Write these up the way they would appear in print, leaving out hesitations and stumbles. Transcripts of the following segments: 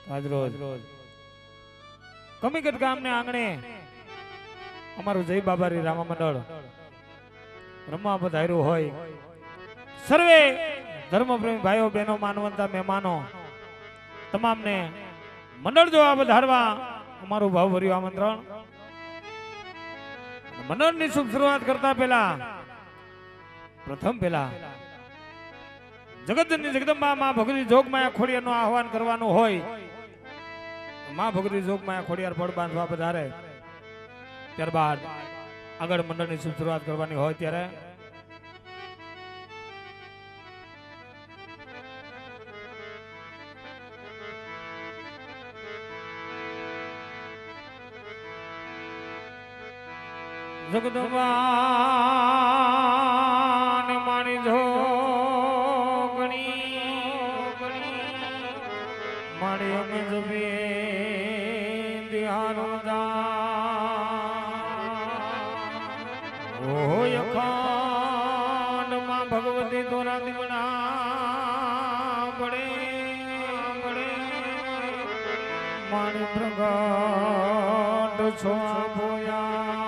આજરોજ કમીગઢ ગામને આંગણે અમારું જય બાબારી રામા મંડળ રમવા પધાર્યું હોય સર્વે ધર્મપ્રેમી ભાઈઓ બહેનો માનવંતા મહેમાનો તમામને મંડળ જોવા પધારવા અમારું ભાવભર્યું આમંત્રણ. મંડળની શુભ શરૂઆત કરતા પ્રથમ પહેલા જગતની જગદંબા માં ભગવતી જોગમાયા ખોડિયારનું આહવાન કરવાનું હોય. માં ભગવતી જોગમાયા ખોડિયાર પડ બાંધવા પધારે ત્યારબાદ આગળ મંડળની શુભ શરૂઆત કરવાની હોય ત્યારે જગદંબા માણી જોગણી મારી અમે જબે દિહાનો ઓય અખંડ માં ભગવતી તોરા દીવણા પડે મારી પ્રગટ છો ભોયા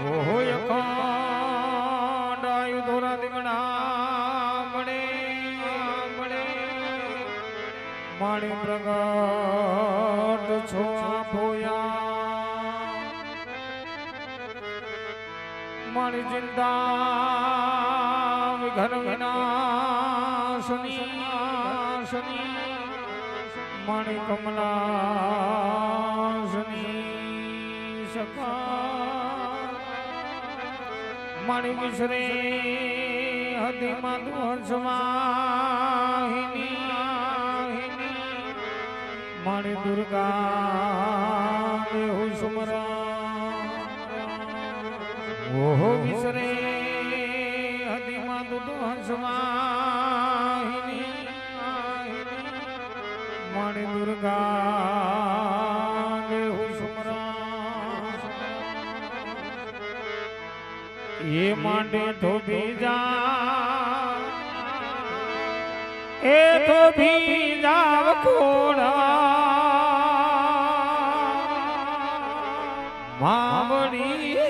ઓય અખંડ આયુ તોરા દીવણા પડે મારી પ્રગટ છો ભોયા મારી ચિંતા વિઘન વિનાશની મારી કમલાસની સખા મારી વિસરે હતી માધુ હંસવાહિની મારી દુર્ગા દેહુ સુમરા ઓહો વિસરે હતી માધુ હંસવાહિની મારી દુર્ગા દેહુ સુમરા એ માટે તો બીજા એ તો બીજા ખોડા માવડી રે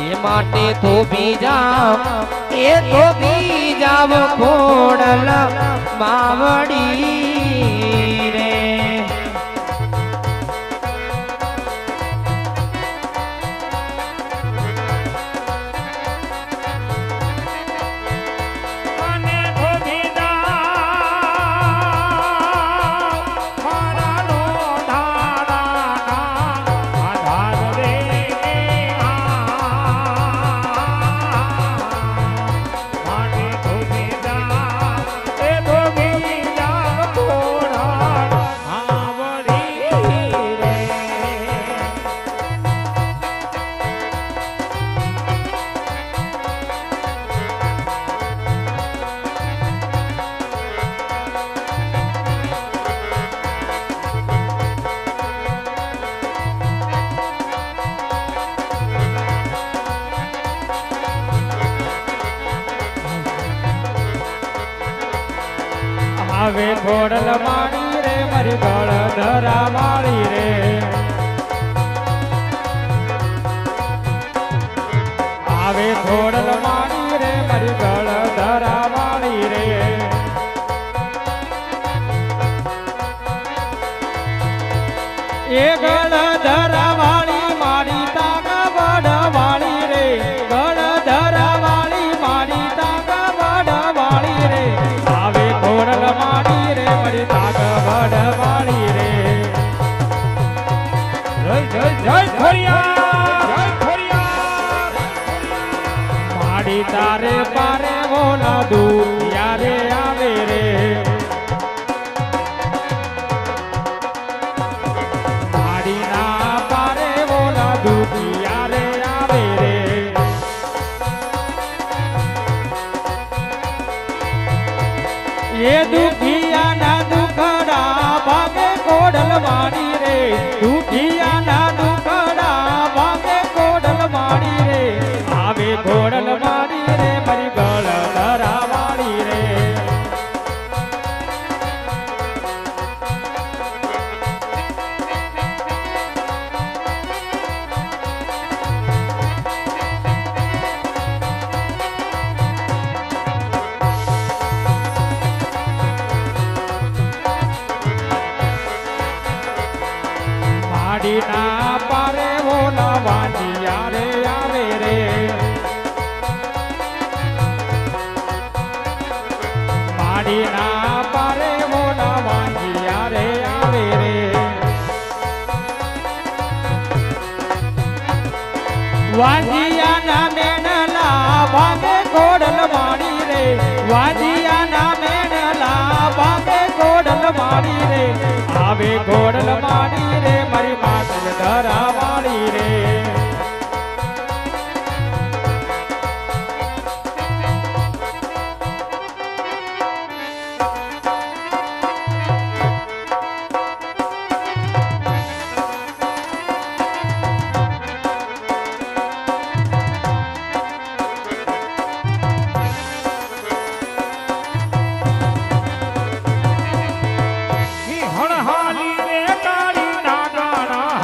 એ માટે થોભી જાવ એ થોભી જાવ ખોડલ માવડી રે આવે ઘોડલ માડી રે મારી ગળ ધરા વાળી રે આવે ઘોડલ માડી રે મારી ગળ ધરા વાળી રે એ ગળ ધરા વાળી મારી તાગ વડ વાળી રે ગળ ધરા વાળી મારી તાગ વડ વાળી રે આવે ઘોડલ માડી રે મારી તાગ વડ વાળી રે જય જય જય ખોડિયાર જય ખોડિયાર માડી તારે પારે ઓલા દુનિયા રે આવે રે માડી ના પારે ઓલા દુનિયા રે આવે રે એ દુખિયા ના દુખડા ભાગે કોડલ માડી રે દુખિયા ના દુખડા ભાગે કોડલ માડી રે આવે કોડલ માડી રે મારી ગળ ધરા વાળી રે માડી ના પારે ઓલા વાંજિયા રે આવે રે માડી ના પારે ઓલા વાંજિયા રે આવે રે વાંજિયા ના મેણલા ભાગે કોડલ માડી રે વાંજિયા ના મેણલા ભાગે કોડલ માડી રે આવે કોડલ માડી રે મારી માતલ ધરા વાળી રે હણહાલી રે કાળી નાગાણા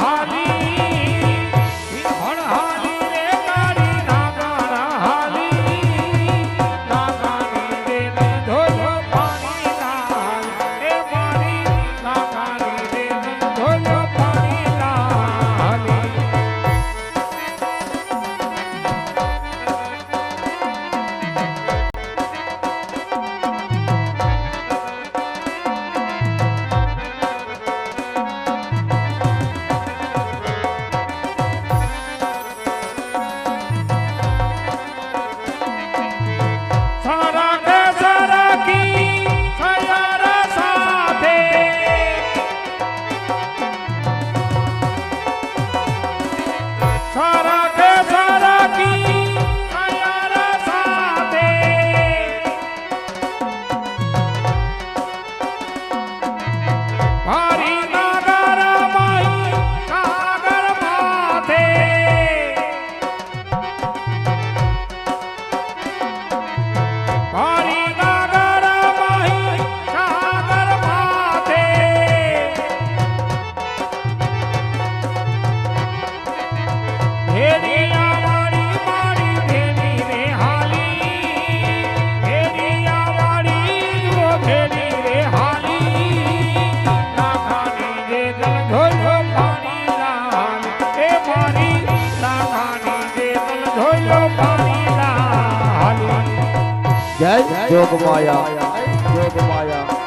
જોગ માયા જોગ માયા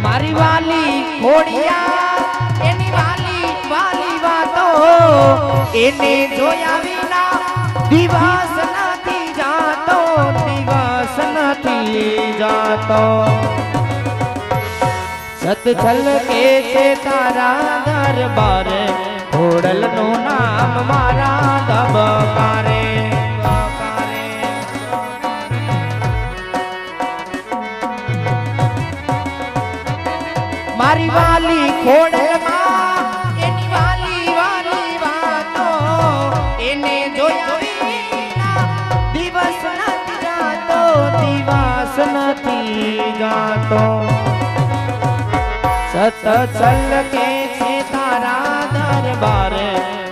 મારી વાલી ખોડિયા એની વાલી વાલી વાતો એને જોયા વિના દિવસ નથી જાતો દિવસ નથી જાતો સત છલ કે છે તારા દરબારે ખોડલ નું નામ મારા ધબકારે મારી વાલી ખોડલમાં એની વાલી વાલી વાતો એને જોયા વિના દિવસ નથી જાતો દિવસ નથી જાતો સત ચલ કે છે તારા દરબારે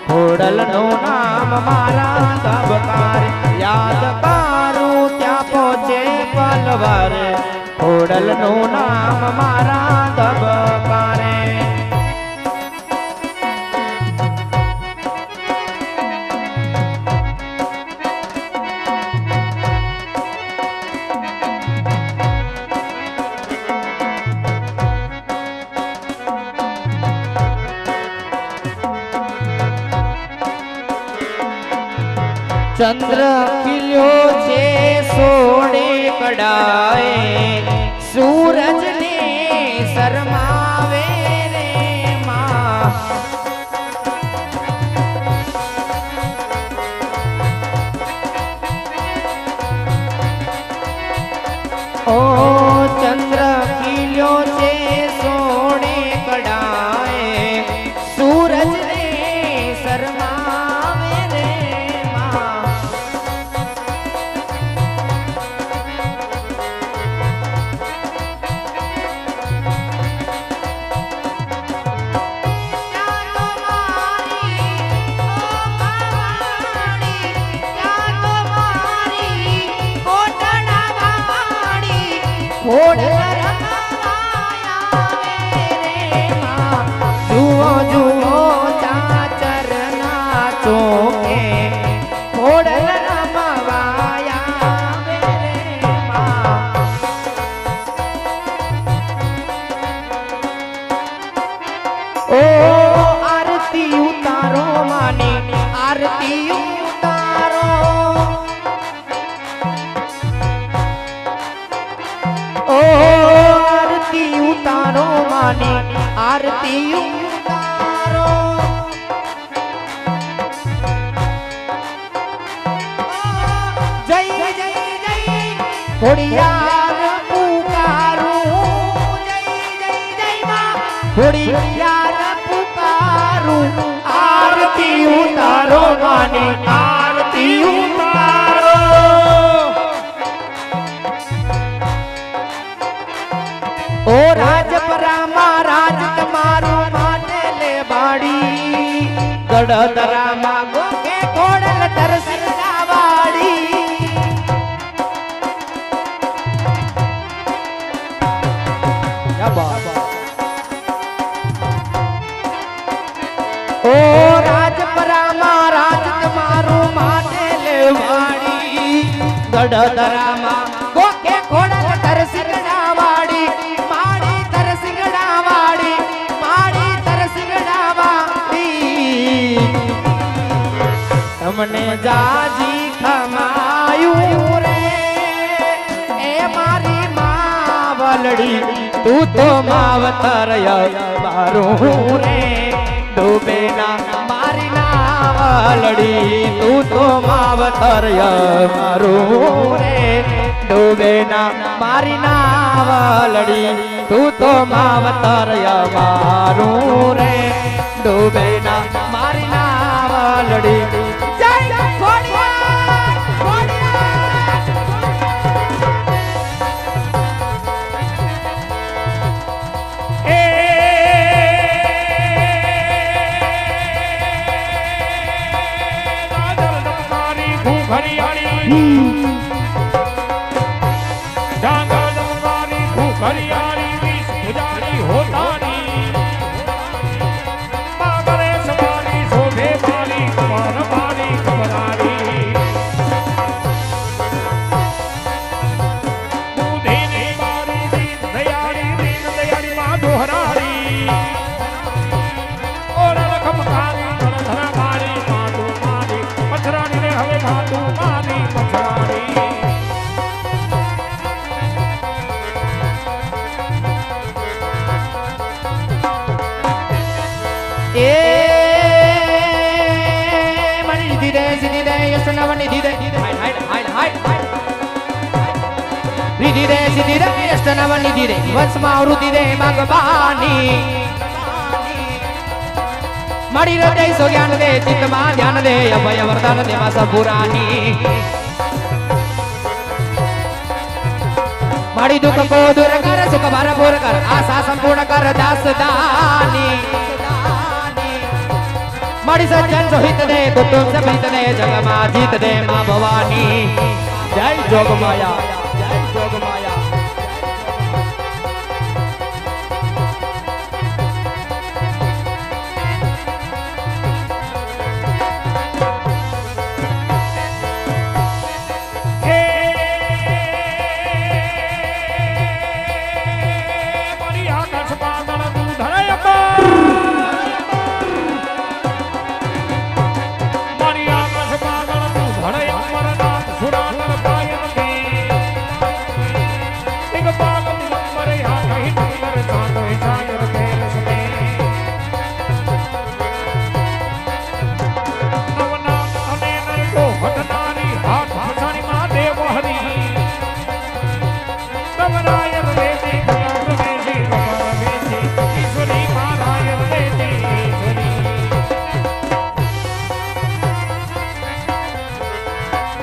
ખોડલ નું નામ મારા ધબકારે યાદ કરું ત્યાં પહોંચે પલવારે ખોડલ નું નામ મારા ધબકારે ચંદ્ર ખીલ્યો છે સોળે કડાએ સૂરજ ને શરમાવે રે માં ઓ ચંદ્ર ખીલ્યો છે સોળે કડાએ સૂરજ ને શરમાવે રે માં જુઓ જુઓ ચાચર ના ચોકે ખોડલ રમવાયા રે માં ઓ આરતી ઉતારો માની આરતી ઉતારો ઓ આરતી ઉતારો માની આરતી ઉતારો જય જય જય ખોડિયાર પુકારું જય જય જય માં ખોડિયાર પુકારું આરતી ઉતારો માની આરતી ઉતારો ઓ રાજપરામાં રાજ તમારું માટે લે બાડી ગડદરામાં ગોકે ખોડલ તરસના વાડી ઓ રાજપરામાં રાજ તમારું માટે લે વાડી ગડદરામાં ગોકે ખોડલ તરસના વાડી તમને જાજી ખમાયું રે એ મારી માવલડી તું તો માવતર મારું રે ડૂબે ના મારી નાવલડી તું તો માવતર મારું રે ડૂબે ના મારી નાવલડી તું તો માવતર મારું રે ડૂબે ના મારી નાવલડી હરિયાળી હરિયાળી હોતાની એ મણી ધીરે ધીરે યશનવની ધીરે હાઈડ હાઈડ હાઈડ ધીરે ધીરે યશનવની ધીરે વંશમાં આવૃત્તિ રે ભગવાની મારી હૃદય સો જ્ઞાન દે ચિત્તમાં ધ્યાન દે અભય વરદાન દે માં સપુરાની મારી દુઃખ કો દૂર કર સુખ ભરપૂર કર આશા સંપૂર્ણ કર દાસદાની મારી સજ્જન સોહિત દે કુટુંબ સહિત દે જગમાં જીત દે માં ભવાની જય જોગમાયા જય જોગમાયા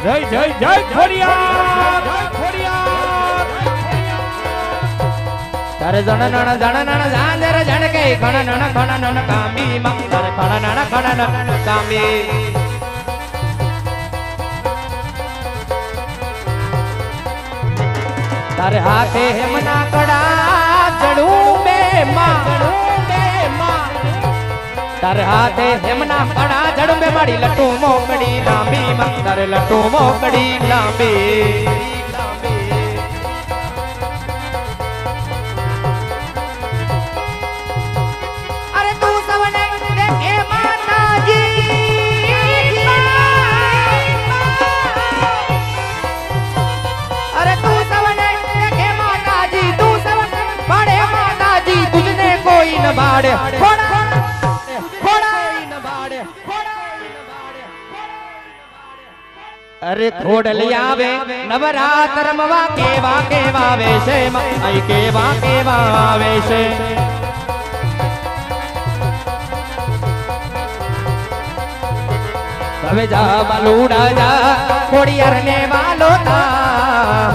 જય જય જય ખોડિયાર જય ખોડિયાર તારે જણનણ ઝાંઝર ઝણકે ખણનણ કામી માં તારે ખણનણ કામી તારે હાથે હેમના કડા ચડું બે માં તારે હાથે હેમના કડા ચડું બે માડી લટુ મોકડી લાંબી માં તારે લટુ મોકડી લાંબી અરે તું સવને દેખે માતાજી અરે તું સવને દેખે માતાજી તું સવને બાડે માતાજી તુજને કોઈ ન બાડે અરે ખોડલ આવે નવરાત્ર માં કેવા કેવા વેશે આઈ કેવા કેવા આવે છે હવે જા બાલુડા જા ખોડિયાર ને વાલો તા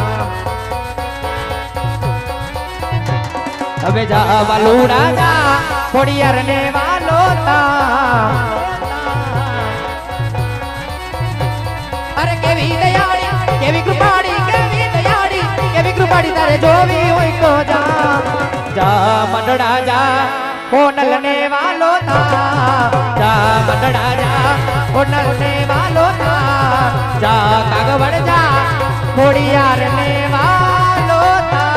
હવે જા બાલુડા જા ખોડિયાર ને વાલો તા અરે કેવી દયાળી કેવી કૃપાળી તારે જોવી હોય તો જા જા મંડળા જા કોનલ ને વાલો તા જા મંડળા જા કોનલ ને વાલો તા જા કાગવડ જા ખોડિયાર ને વાલો તા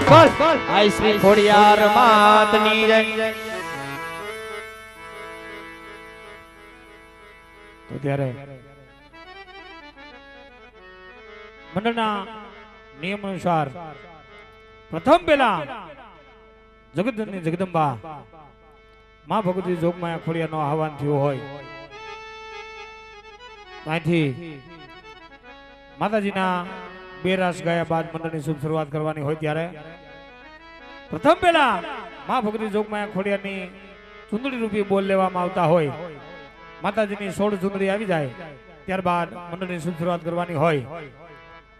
બોલ આઈ શ્રી ખોડિયાર માતની જય તો ત્યારે મંડળના નિયમ અનુસાર પ્રથમ પેલા જગતની જગદંબા માં ભગવતી જોગમાયા ખોડિયારનો આહવાન થયો હોય ત્યાંથી માતાજીના બે રાસ ગાયા બાદ મંડળની શુભ શરૂઆત કરવાની હોય ત્યારે પ્રથમ પેલા માં ભગવતી જોગમાયા ખોડિયારની ચુંદડી રૂપી બોલ લેવામાં આવતા હોય માતાજીની 16 ચુંદડી આવી જાય ત્યારબાદ મંડળની શુભ શરૂઆત કરવાની હોય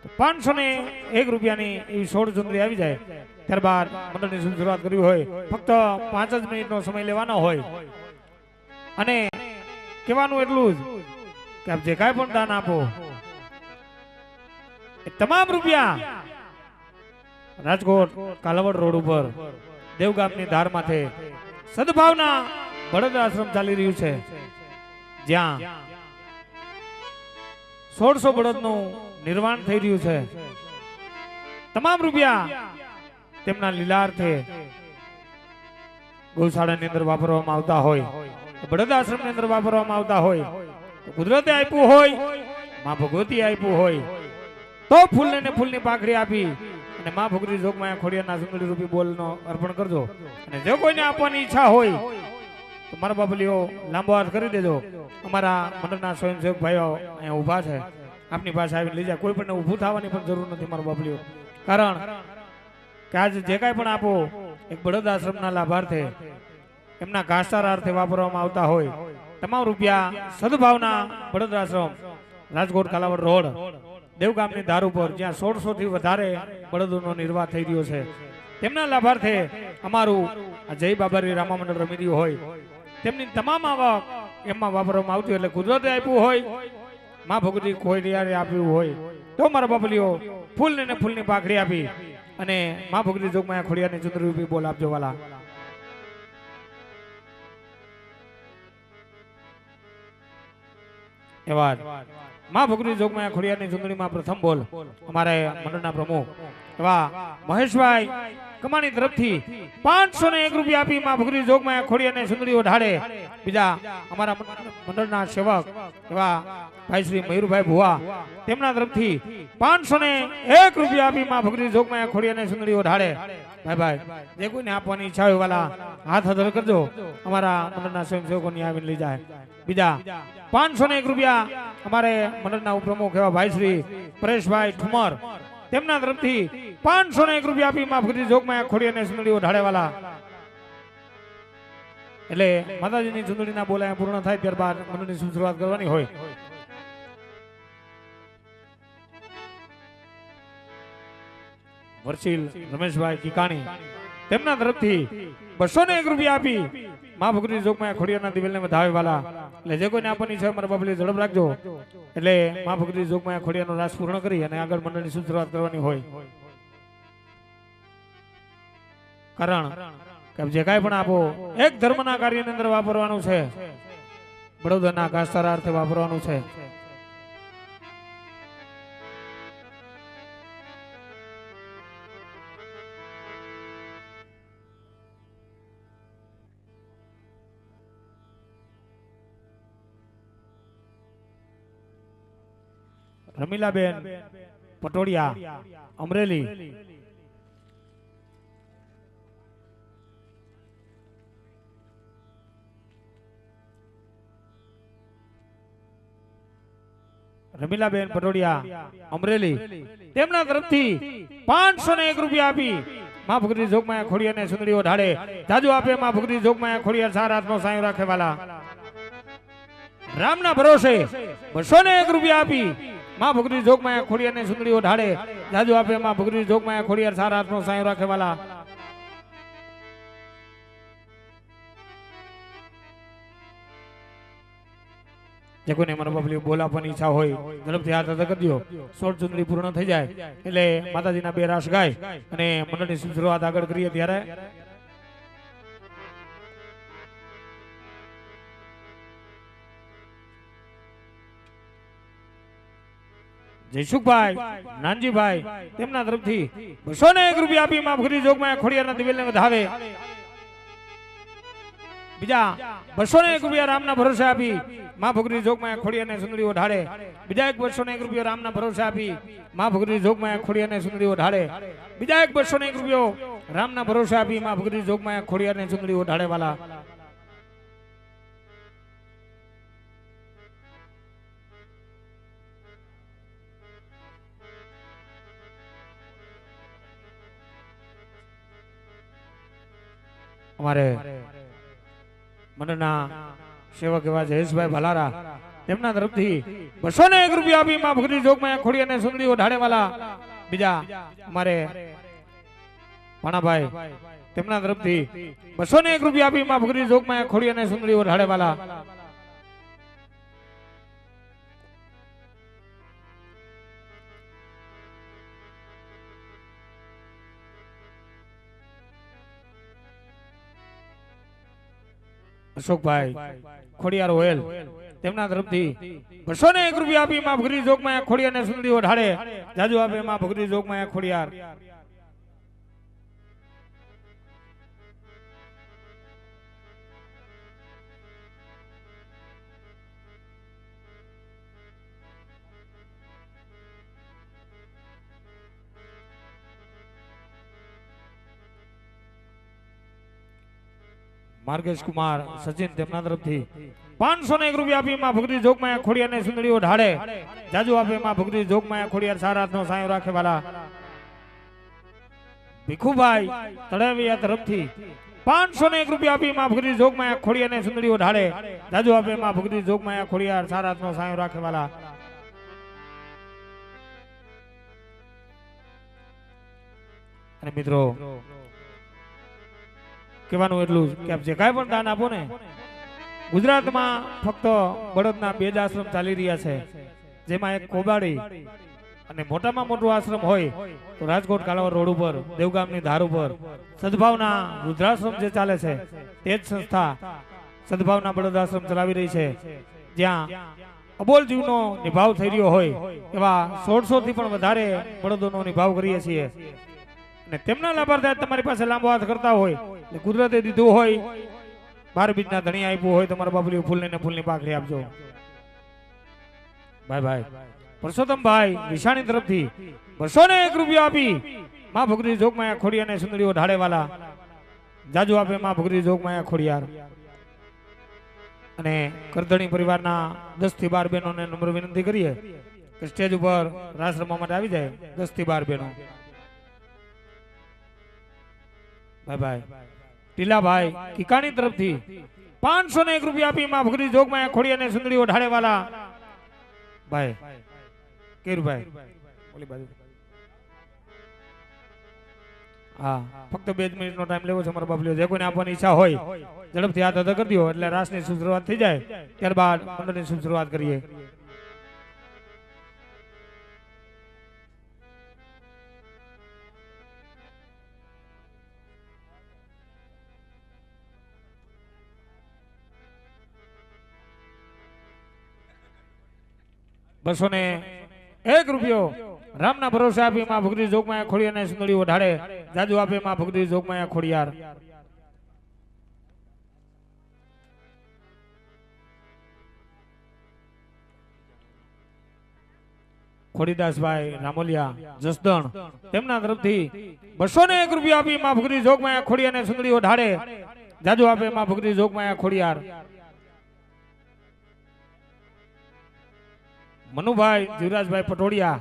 તો 501 રૂપિયાની એવી 16 ચુંદડી આવી જાય ત્યારબાદ મંડળની શુભ શરૂઆત કરવી હોય ફક્ત 5 જ મિનિટનો સમય લેવાનો હોય અને કહેવાનું એટલું જ કે આપ જે કાંઈ પણ દાન આપો એ તમામ રૂપિયા રાજકોટ કાલાવડ રોડ ઉપર દેવગામની ધાર માથે સદભાવના બળદ આશ્રમ ચાલી રહ્યું છે જ્યાં 1600 બળદનું નિર્માણ થઈ રહ્યું છે તમામ રૂપિયા તેમના લીલાર્થે ગૌશાળાની અંદર વાપરવામાં આવતા હોય બળદ આશ્રમની અંદર વાપરવામાં આવતા હોય કુદરતે આપ્યું હોય માં ભગવતી આપ્યું હોય તો ફૂલને ને ફૂલની પાખડી આપી અને માં ભગવતી જોગમાયા ખોડિયારના સુંદરી રૂપી બોલનો અર્પણ કરજો અને જો કોઈને આપવાની ઈચ્છા હોય તો મારા બાપલીઓ લાંબો હાથ કરી દેજો. અમારા મંડળના સ્વયંસેવક ભાઈઓ અહીંયા ઊભા છે, આપની પાસે આવીને લઈ જાય. કોઈ પણ ઊભું થવાની પણ જરૂર નથી મારા બાપલીઓ. કારણ કે આજે જે કાંઈ પણ આપો એક બળદ આશ્રમના લાભાર્થે એમના ઘાસચારા અર્થે વાપરવામાં આવતા હોય તમામ રૂપિયા સદભાવના બળદ આશ્રમ રાજકોટ કાલાવડ રોડ દેવગામની ધાર ઉપર જ્યાં 1600 થી વધારે બળદોનો નિર્વાહ થઈ રહ્યો છે તેમના લાભાર્થે અમારું આ જય બાબારી રામા મંડળ રમી રહ્યું હોય તેમની તમામ આવક એમાં વાપરવામાં આવતી એટલે કુદરતે આપ્યું હોય માં ભગવતી કોઈ આપ્યું હોય તો મારા બાપલીઓ ફૂલ ને ફૂલની પાખડી આપી અને માં ભગવતી જોગમાં ખોડિયાની ચંદ્ર રૂપી બોલ આપજો વાલા. એવા માં ભગવતી જોગમાં ખોડિયાની ચૂંટણીમાં પ્રથમ બોલ અમારે મંડળના પ્રમુખ એવા મહેશભાઈ કમાણી તરફથી 501 રૂપિયા આપી માં ભગવતી જોગમાં ખોડિયાને ચૂંટણીઓ ઢાળે. બીજા અમારા મંડળના સેવક એવા ભાઈ શ્રી મયુરભાઈ ભુવા તેમના તરફથી 501 રૂપિયા આપી માં ભગવતી જોગમાં ખોડિયાને ચૂંટણીઓ ઢાળે. ભાઈ ભાઈ જે કોઈને આપવાની ઈચ્છા હોય વાલા હાથ હજાર કરજો, અમારા મંડળના સ્વયંસેવકોની આવીને લઈ જાય. બીજા 501 રૂપિયા અમારે મંડળના ઉપપ્રમુખ એવા ભાઈ શ્રી પરેશભાઈ ઠુમર તેમના તરફથી 501 રૂપિયા આપી માં ભગવતી જોગમાં ખોડિયાને ચૂંટણીઓ ઢાળે વાલા. એટલે માતાજીની ચૂંટણીના બોલાયા પૂર્ણ થાય ત્યારબાદ મંડળની શરૂઆત કરવાની હોય. વર્ષીલ રમેશભાઈ કિકાણી તેમના તરફથી 201 રૂપિયા આપી માં ભગવતી જોગમાં ખોડિયાના દિવેલને વધાવે વાલા. એટલે જે કોઈને આપવાની છે મારા બાપલી ઝડપ રાખજો. એટલે માં ભગવતી જોગમાં ખોડિયાનો રાસ પૂર્ણ કરી અને આગળ મંડળની શરૂઆત કરવાની હોય. કારણ કે જે કાંઈ પણ આપો એક ધર્મના કાર્યની અંદર વાપરવાનું છે, બળદના ઘાસચારા અર્થે વાપરવાનું છે. રમીલાબેન પટોડિયા અમરેલી રમીલાબેન પટોડિયા અમરેલી તેમના તરફથી 501 રૂપિયા આપી માં ભગવતી જોગમાં ખોડિયાને સુંદરીઓ ઢાળે. જાજુ આપે માં ભગવતી જોગમાં ખોડિયાર સાર હાથનો સાયો રાખે વાલા. રામના ભરોસે 201 રૂપિયા આપી માં ભગવતી જોગમાં ખોડિયાને સુંદરીઓ ઢાળે. જાજુ આપે માં ભગવતી જોગમાં ખોડિયાર સાર હાથનો સાયો રાખે વાલા. જે કોઈને મારા બાપલી બોલાવવાની ઈચ્છા હોય ઝડપથી હાથ અદા કરી દો. 16 ચુંદડી પૂર્ણ થઈ જાય એટલે માતાજીના બે રાસ ગાય અને મંડળની શરૂઆત આગળ કરીએ ત્યારે જયસુખભાઈ નાનજીભાઈ તેમના તરફથી 201 રૂપિયા આપી માં ભગવતી જોગમાં ખોડિયારના દિવેલને વધાવે. બીજા 201 રૂપિયા રામના ભરોસે આપી માં ભગવતી જોગમાં ખોડિયાને સુંદરીઓ ઢાળે. બીજા એક 201 રૂપિયા રામના ભરોસે આપી માં ભગવતી જોગમાં ખોડિયાને સુંદરીઓ ઢાળે. બીજા એક 201 રૂપિયો રામના ભરોસે આપી માં ભગવતી જોગમાં ખોડિયાને સુંદરીઓ ઢાળે વાલા. અમારે મંડળના સેવક એવા જયેશભાઈ ભલારા તેમના તરફથી 201 રૂપિયા આપી માં ભગવતી જોગમાં ખોડિયાને સુંદરીઓ ઢાળે વાલા. બીજા અમારે પાણાભાઈ તેમના તરફથી 201 રૂપિયા આપી માં ભગવતી જોગમાં ખોડિયાને સુંદરીઓ ઢાળે વાલા. અશોકભાઈ ખોડિયાર ઓયલ તેમના તરફથી 201 રૂપિયા આપી માં ભગવતી જોગમાં ખોડિયાને સુંદરીઓ ઢાળે. જાજુ આપે માં ભગવતી જોગમાં ખોડિયાર. માર્ગેશ કુમાર સચિન તેમના તરફથી 501 રૂપિયા આપી માં ભગતી જોગમાયા ખોડિયાર ને સુંદરીઓ ઢાળે જાજુ આપે માં ભગતી જોગમાયા ખોડિયાર સારા હાથનો સાયો રાખે વાલા ભીખુભાઈ તળાવિયા તરફથી 501 રૂપિયા આપી માં ભગતી જોગમાયા ખોડિયાર ને સુંદરીઓ ઢાળે જાજુ આપે માં ભગતી જોગમાયા ખોડિયાર સારા હાથનો સાયો રાખે વાલા અને મિત્રો કહેવાનું એટલું કે આપ જે કાંઈ પણ દાન આપો ને ગુજરાતમાં ફક્ત બળદના 2 જ આશ્રમ ચાલી રહ્યા છે જેમાં એક કોબાડી અને મોટામાં મોટો આશ્રમ હોય તો રાજકોટ કાલાવડ રોડ ઉપર દેવગામની ધાર ઉપર સદભાવના રુદ્રાશ્રમ જે ચાલે છે તે જ સંસ્થા સદભાવના બળદ આશ્રમ ચલાવી રહી છે જ્યાં અબોલ જીવનો નિભાવ થઈ રહ્યો હોય એવા 1600 થી પણ વધારે બળદોનો નિભાવ કરીએ છીએ અને તેમના લાભાર્થી તમારી પાસે લાંબો હાથ કરતા હોય એટલે કુદરતે દીધું હોય 12 બીજના ધણી આપ્યું હોય તમારા બાબુલી ફૂલને ને ફૂલની પાકડી આપજો ભાઈ ભાઈ પરસોત્તમભાઈ વિશાણી તરફથી 201 રૂપિયા આપી માં ભગરી જોગમાયા ખોડિયાર ને સુંદરીઓ ઢાળે વાલા જાજુ આપે માં ભગરી જોગમાયા ખોડિયાર અને કરધણી પરિવારના 10 થી 12 બહેનોને નમ્ર વિનંતી કરીએ કે સ્ટેજ ઉપર રાસ રમવા માટે આવી જાય 10 થી 12 બહેનો ભાઈ ભાઈ ટીલાભાઈ કિકાણી તરફથી 501 રૂપિયા આપી માં ભગરી જોગમાયા ખોડિયાર ને સુંદરીઓ ઢાળે વાલા ભાઈ કેરુભાઈ ઓલી બાજુ હા ફક્ત 2 મિનિટનો ટાઈમ લેવો છે મારા બાબલીઓ જે કોઈને આપવાની ઈચ્છા હોય ઝડપથી હાથ અદા કરી દો એટલે રાસની શુભ શરૂઆત થઈ જાય ત્યારબાદ મંડળની શુભ શરૂઆત કરીએ ₹201 રામના ભરોસે આપી માં ભગરી જોગમાયા ખોડિયાર ને સુંદરીઓ ઢાળે જાજુ આપે માં ભગરી જોગમાયા ખોડિયાર ખોડીદાસભાઈ રામોલિયા જસદણ તેમના તરફથી 201 રૂપિયા આપી માં ભગરી જોગમાયા ખોડિયાર ને સુંદરીઓ ઢાળે જાજુ આપે માં ભગરી જોગમાયા ખોડિયાર મનુભાઈ જીવરાજભાઈ પટોડિયા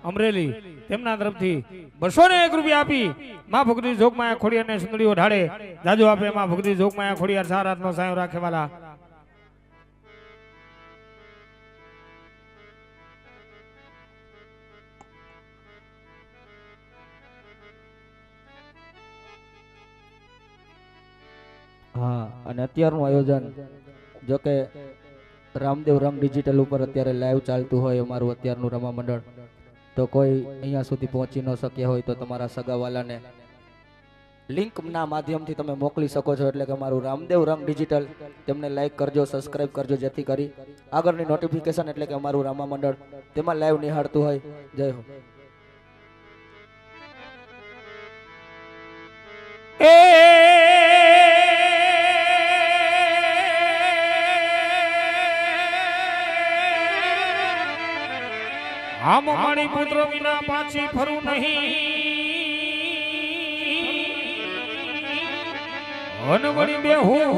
અમરેલી તેમના તરફથી 201 રૂપિયા આપી માં ભગરી જોગમાયા ખોડિયાર ને સુંદરીઓ ઢાળે જાજુ આપે માં ભગરી જોગમાયા ખોડિયાર સારા હાથનો સાયો રાખે વાલા હા અને અત્યારનું આયોજન જો કે રામદેવ રંગ ડિજિટલ ઉપર અત્યારે લાઈવ ચાલતું હોય અમારું અત્યારનું રમા મંડળ તો કોઈ અહીંયા સુધી પહોંચી ન શક્યા હોય તો તમારા સગાવાલાને લિંકના માધ્યમથી તમે મોકલી શકો છો એટલે કે અમારું રામદેવ રંગ ડિજિટલ તેમને લાઈક કરજો સબસ્ક્રાઇબ કરજો જેથી કરી આગળની નોટિફિકેશન એટલે કે અમારું રમા મંડળ તેમાં લાઈવ નિહાળતું હોય જય હો આમ મારી પુત્ર વિના પાછી ફરું નહીં અનવડી બેહું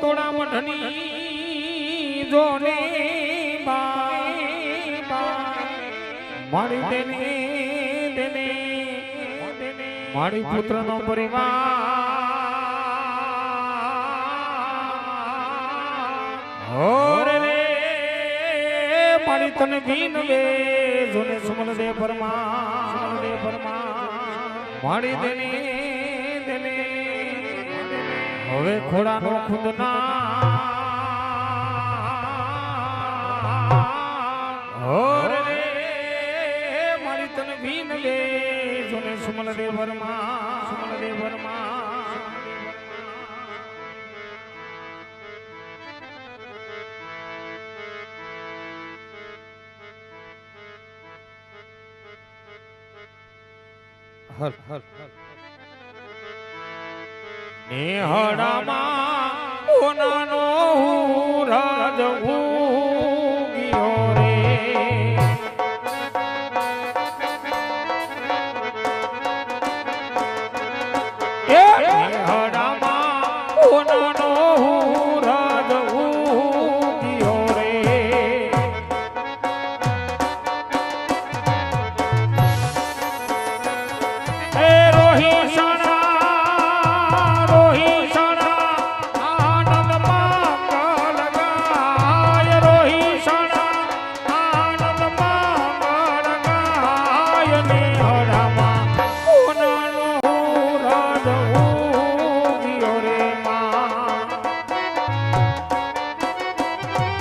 તોડા મઢની જોને મારી તેને તેને મારી પુત્રનો પરિવાર મારી તને ભીન વે જોને સુમન દે પરમા મારી દેને દેને હવે ખોડાનો ખુદના ઓર રે મારી તને ભીન વે જોને સુમન દે પરમા હલ હલ નેહડામાં ઓનાનો રાજ ઉગિયો રે એ નેહડામાં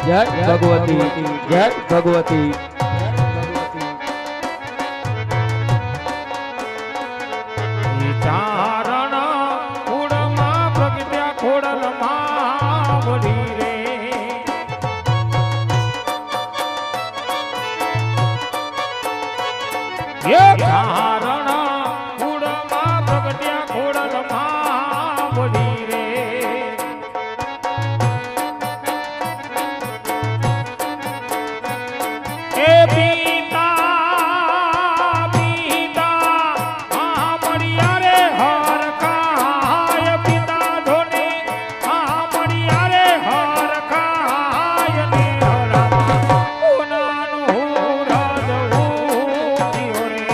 જય ભગવતી જય ભગવતી ચારણ કુળમાં પ્રગટ્યા ખોડલમાં વળી રે ચારણ કુળમાં પ્રગટ્યા ખોડલમાં વળી રે એ પિતા પિતા મળ્યા રે હર ખાય પિતા ધોને મળ્યા રે હર ખાય ને ઉનાનો હુરદ ઉઠ્યો રે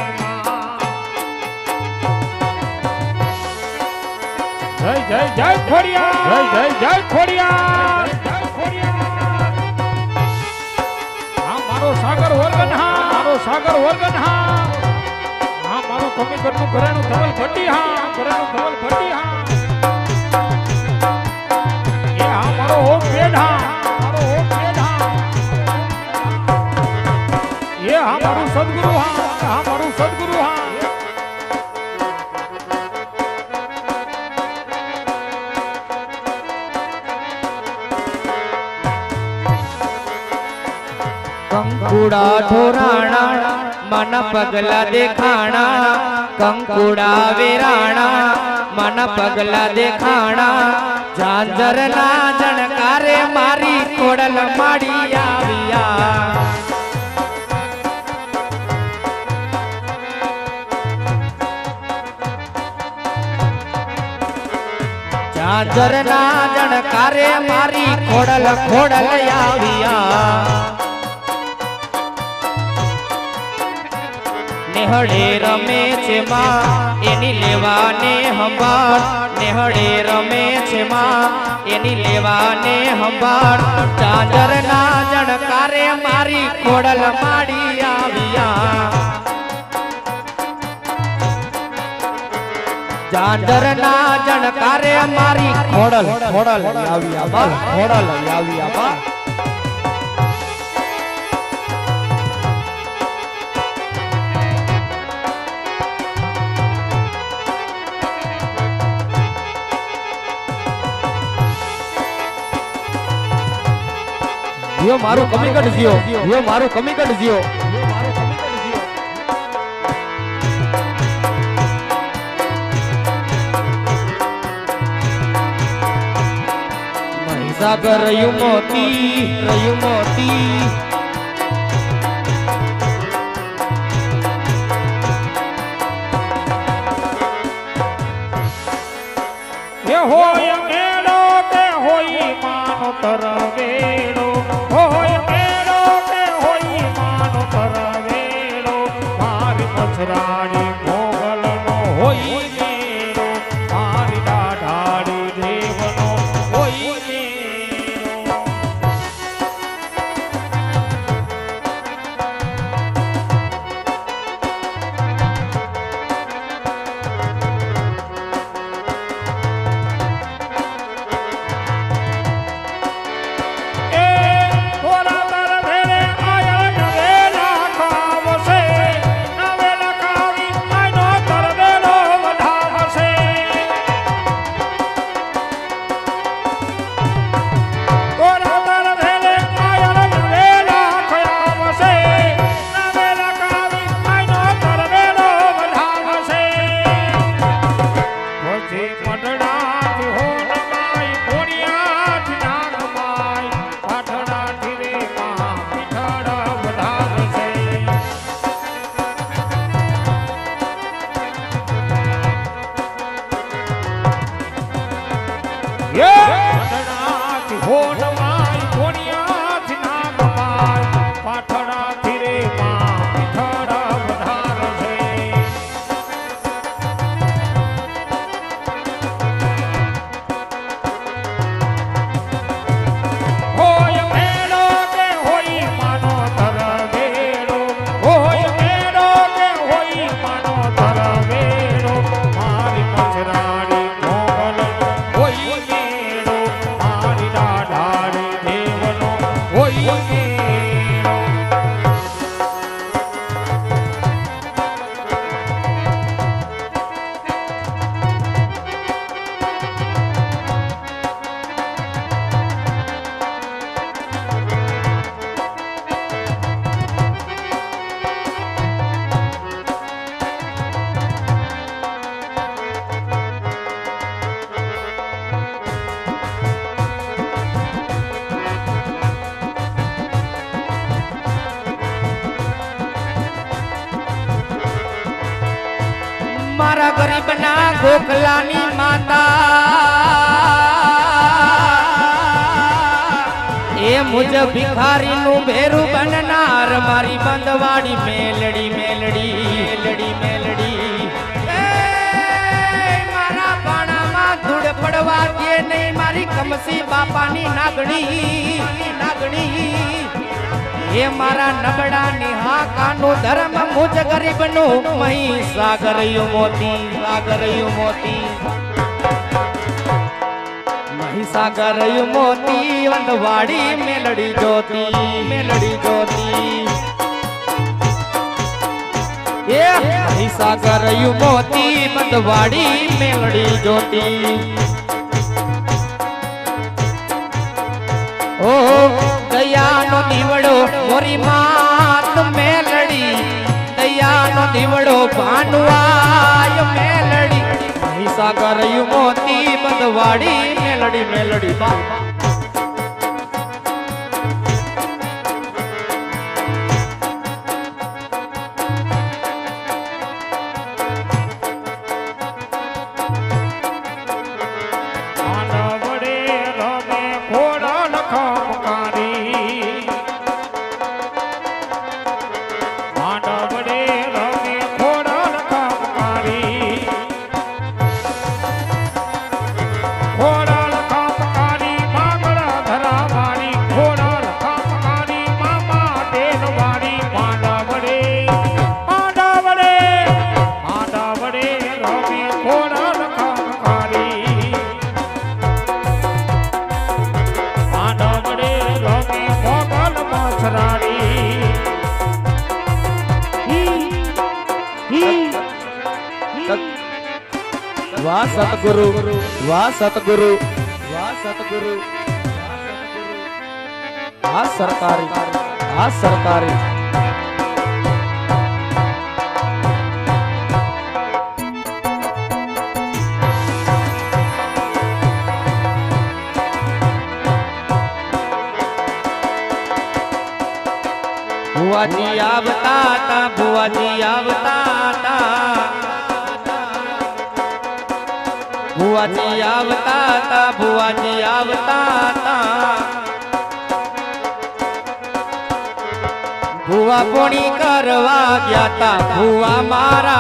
જય જય જય ખોડિયા જય જય જય ખોડિયા સાગર વર્ગન હા મારો સાગર વર્ગન હા હા મારો કમિકર નું ઘરેણું ધવલ ભટ્ટી હા ઘરેણું ધવલ ભટ્ટી હા એ હા મારો ઓમ પેડ હા મારો ઓમ પેડ હા એ હા મારું સદગુરુ હા હા મારું સદગુરુ હા કંકુડા ઢોરાણા મન પગલા દેખાણા કંકુડા વેરાણા મન પગલા દેખાણા ઝાંઝરના જણકારે મારી ખોડલ માડી આવ્યા ઝાંઝરના જણકારે મારી ખોડલ ખોડલ આવ્યા નેહડે રમે છે માં એની લેવાને હંભાળ નેહડે રમે છે માં એની લેવાને હંભાળ ઝાંઝરના જણકારે મારી ખોડલ માડી આવ્યા ઝાંઝરના જણકારે મારી ખોડલ ખોડલ આવ્યા બા ખોડલ આવ્યા બા યો મારું કમિકટ જીઓ યો મારું કમિકટ જીઓ મહીસાગર રહ્યું મોતી એ હોય મેળો કે હોય માનો તરવેડો હોય મેળો કે હોય માનો તરવેડો મારી મછરાડી મોગલનો હોય મેળો મારી દાઢાડી દેવનો હોય મેળો મારા ગરીબના ગોખલાની માતા એ મુજ ભિખારીનું ભેરું બનનાર મારી બંધવાડી મેલડી મેલડી મેલડી મેલડી મારા પાણામાં ધૂળ પડવા દે નહીં મારી કમસી બાપાની નાગણી નાગણી એ મારા નબળા નિહાકાનું ધર્મ મુજ ગરીબનું મહી સાગરયું મોતી સાગરયું મોતી સાગરયું મોતી વંદવાડી મેલડી જ્યોતિ મેલડી જ્યોતિ એ સાગરયું મોતી વંદવાડી મેલડી જ્યોતિ ઓ દયાનો દીવડો મોરી માત મેલડી દયાનો દીવડો ભાનુઆય મેલડી સાગરયું મોતી બંધવાડી મેલડી મેલડી બાપા वाह सतगुरु वाह सतगुरु वाह सतगुरु वाह सरकारी वाह सरकारी बुआजी आवता ता बुआजी आवता ता बुआजी आवता ता बुआजी आवता ता बुआ पोणी करवा गया ता बुआ मारा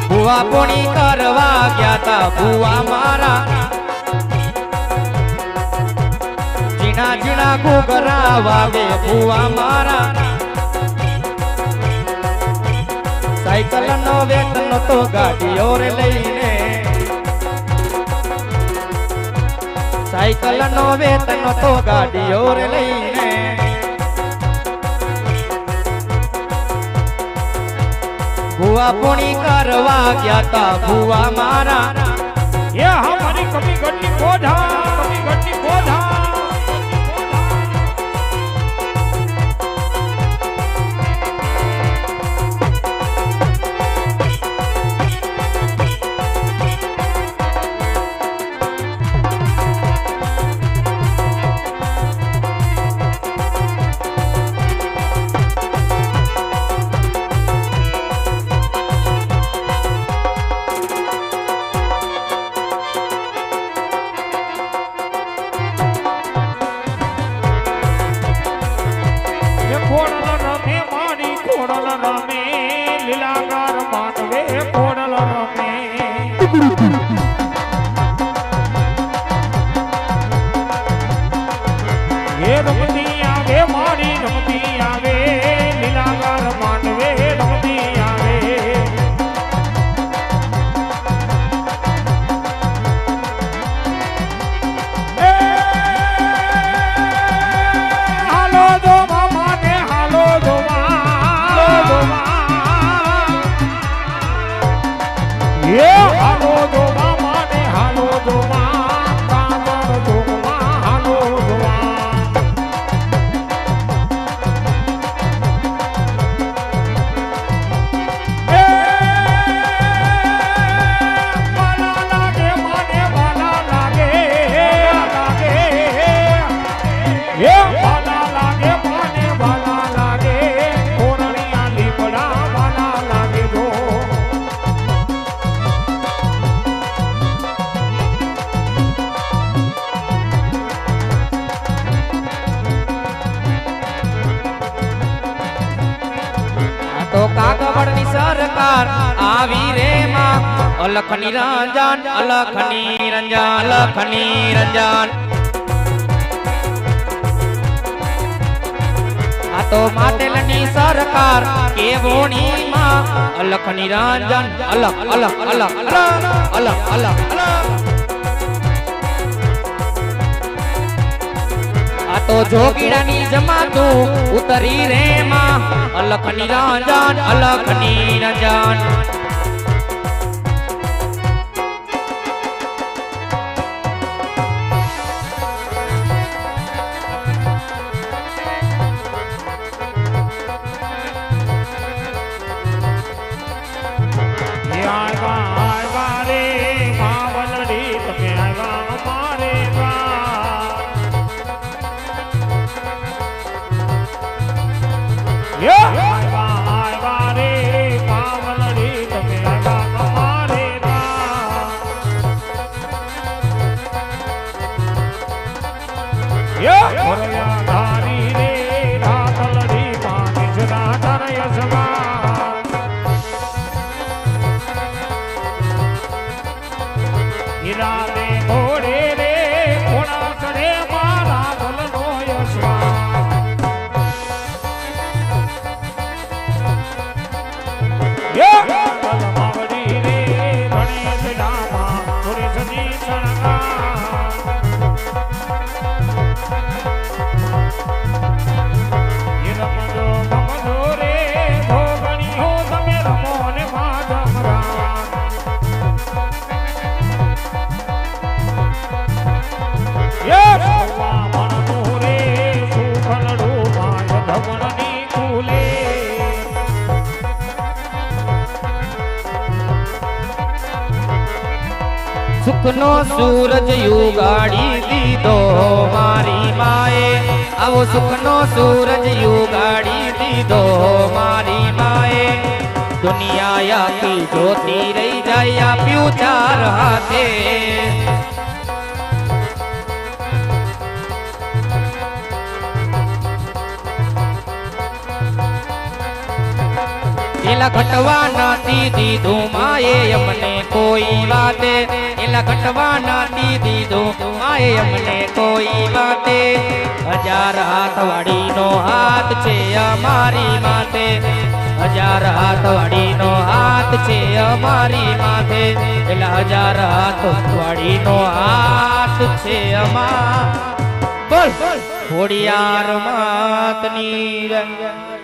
बुआ पोणी करवा गया ता बुआ मारा जीना जीना घूघरा वागे बुआ मारा साइकल नो वेतन तो गाड़ी और लईने साइकल नो वेतन तो गाड़ी और लईने बुआ पुणी करवा गया था बुआ मारा ये हमारी कमी घटी बोझा कमी घटी बोझा ये हालो दो કાગવડની સરકાર આવી રે માં અલખ નિરંજન અલખ નિરંજન અલખ નિરંજન આ તો માટેલની સરકાર કેવોની માં અલખ નિરંજન અલખ અલખ અલખ અલખ અલખ અલખ આ તો જોગીડાની જમાતું ઉતરી રે માં અલખ નિરંજન અલખ નિરંજન સુખનો સૂરજ યુગાડી દીધો મારી માએ આવો સુખનો સૂરજ યુગાડી દીધો મારી માએ દુનિયા આખી જોતી રહી જાય આપ્યું ચાર હાથે એલા ઘટવા નથી દીધું માએ અમને કોઈ વાતે એલા ઘટવા નથી દીધું માએ અમને કોઈ વાતે હજાર હાથ વાળીનો હાથ છે અમારી માથે હજાર હાથ વાળીનો હાથ છે અમારી માથે એલા હજાર હાથ વાળીનો હાથ છે અમાર બોલ ખોડિયાર માતની રંગ